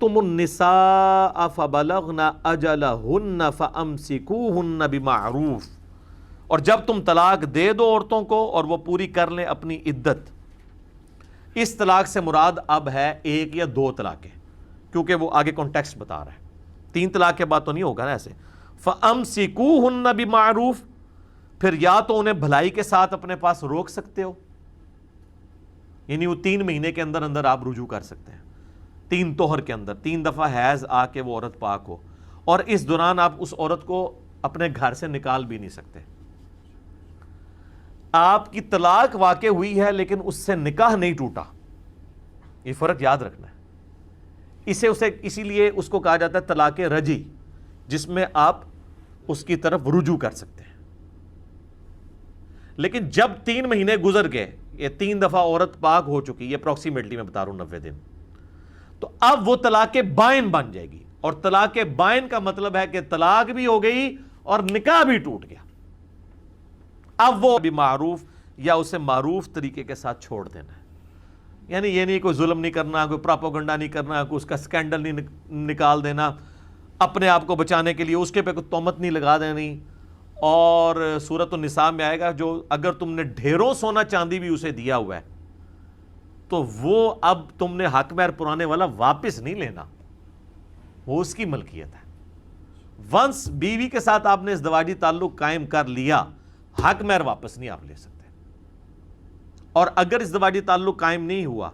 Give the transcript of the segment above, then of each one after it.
طلقتم النساء فبلغن اجلہن فامسکوہن بمعروف، اور جب تم طلاق دے دو عورتوں کو اور وہ پوری کر لیں اپنی عدت. اس طلاق سے مراد اب ہے ایک یا دو طلاقیں، کیونکہ وہ آگے کانٹیکسٹ بتا رہا ہے. 3 طلاق کے بعد تو نہیں ہوگا نا ایسے. فَأَمْسِكُوهُنَّ بِمَعْرُوف، پھر یا تو انہیں بھلائی کے ساتھ اپنے پاس روک سکتے ہو، یعنی وہ 3 مہینے کے اندر اندر آپ رجوع کر سکتے ہیں، 3 طہر کے اندر 3 دفعہ حیض آ کے وہ عورت پاک ہو، اور اس دوران آپ اس عورت کو اپنے گھر سے نکال بھی نہیں سکتے. آپ کی طلاق واقع ہوئی ہے لیکن اس سے نکاح نہیں ٹوٹا، یہ فرق یاد رکھنا ہے. اسی لیے اس کو کہا جاتا ہے طلاق رجعی، جس میں آپ اس کی طرف رجوع کر سکتے ہیں. لیکن جب 3 مہینے گزر گئے، یہ 3 دفعہ عورت پاک ہو چکی، یہ اپروکسیمیٹلی میں بتا رہا ہوں 90 دن، تو اب وہ طلاق بائن بن جائے گی. اور طلاق بائن کا مطلب ہے کہ طلاق بھی ہو گئی اور نکاح بھی ٹوٹ گیا. اب وہ بھی معروف یا اسے معروف طریقے کے ساتھ چھوڑ دینا ہے، یعنی یہ نہیں کوئی ظلم نہیں کرنا، کوئی پراپوگنڈا نہیں کرنا، کوئی اس کا سکینڈل نہیں نکال دینا، اپنے آپ کو بچانے کے لیے اس کے پہ کوئی تہمت نہیں لگا دینی. اور سورۃ النساء میں آئے گا جو اگر تم نے ڈھیروں سونا چاندی بھی اسے دیا ہوا ہے تو وہ اب تم نے حق مہر پرانے والا واپس نہیں لینا، وہ اس کی ملکیت ہے. ونس بیوی کے ساتھ آپ نے ازدواجی تعلق قائم کر لیا، حق مہر واپس نہیں آپ لے سکتے. اور اگر ازدواجی تعلق قائم نہیں ہوا،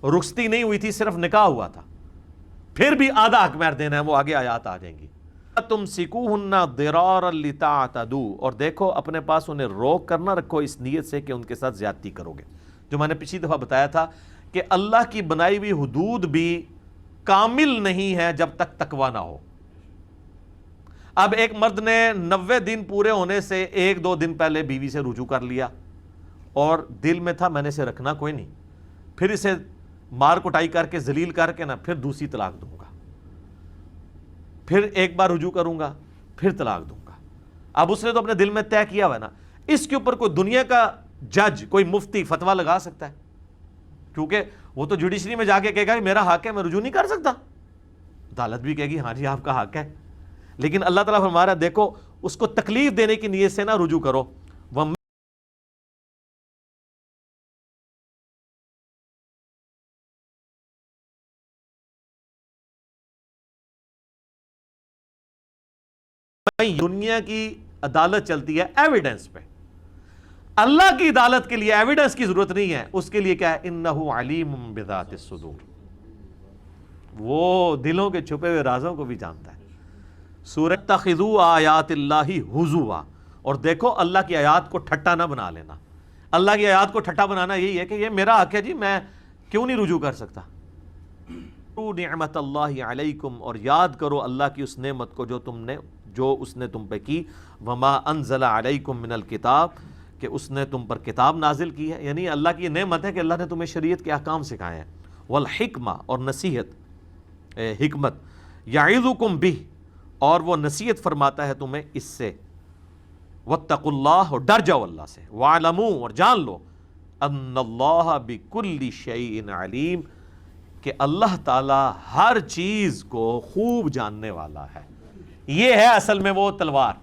رخصتی نہیں ہوئی تھی، صرف نکاح ہوا تھا، پھر بھی آدھا حق مہر دینا ہے. وہ آگے آیات آ جائیں گی. تمسکوہن ضرارا لتعتدوا، اور دیکھو اپنے پاس انہیں روک کرنا رکھو اس نیت سے کہ ان کے ساتھ زیادتی کرو گے. جو میں نے پچھلی دفعہ بتایا تھا کہ اللہ کی بنائی ہوئی حدود بھی کامل نہیں ہے جب تک تقوی نہ ہو. اب ایک مرد نے 90 دن پورے ہونے سے 1-2 دن پہلے بیوی سے رجوع کر لیا اور دل میں تھا میں نے اسے رکھنا کوئی نہیں، پھر اسے مار کٹائی کر کے ذلیل کر کے نا پھر دوسری طلاق دوں گا، پھر ایک بار رجوع کروں گا، پھر طلاق دوں گا. اب اس نے تو اپنے دل میں طے کیا ہوا ہے نا. اس کے اوپر کوئی دنیا کا جج، کوئی مفتی فتویٰ لگا سکتا ہے؟ کیونکہ وہ تو جوڈیشری میں جا کے کہے گا میرا حق ہے، میں رجوع نہیں کر سکتا. عدالت بھی کہے گی ہاں جی آپ کا حق ہے. لیکن اللہ تعالیٰ فرما رہا ہے دیکھو اس کو تکلیف دینے کی نیت سے نہ رجوع کرو. دنیا کی عدالت چلتی ہے ایویڈنس پہ، اللہ کی عدالت کے لیے ایویڈنس کی ضرورت نہیں ہے. اس کے لیے کیا ہے؟ انہ علیم بذات الصدور، وہ دلوں کے چھپے ہوئے رازوں کو بھی جانتا ہے. سورہ اتخذوا آیات اللہ ہزوا، اور دیکھو اللہ کی آیات کو ٹھٹا نہ بنا لینا. اللہ کی آیات کو ٹھٹا بنانا یہی ہے کہ یہ میرا حق ہے جی، میں کیوں نہیں رجوع کر سکتا. نعمت اللہ علیکم، اور یاد کرو اللہ کی اس نعمت کو جو اس نے تم پہ کی. وما انزل علیکم من الکتاب، کہ اس نے تم پر کتاب نازل کی ہے. یعنی اللہ کی یہ نعمت ہے کہ اللہ نے تمہیں شریعت کے احکام سکھائے ہیں. والحکمہ، اور نصیحت، حکمت. یعظکم بہ، اور وہ نصیحت فرماتا ہے تمہیں اس سے. واتقوا اللہ، اور ڈر جاؤ اللہ سے. واعلموا، اور جان لو. ان اللہ بکل شیء علیم، کہ اللہ تعالی ہر چیز کو خوب جاننے والا ہے. یہ ہے اصل میں وہ تلوار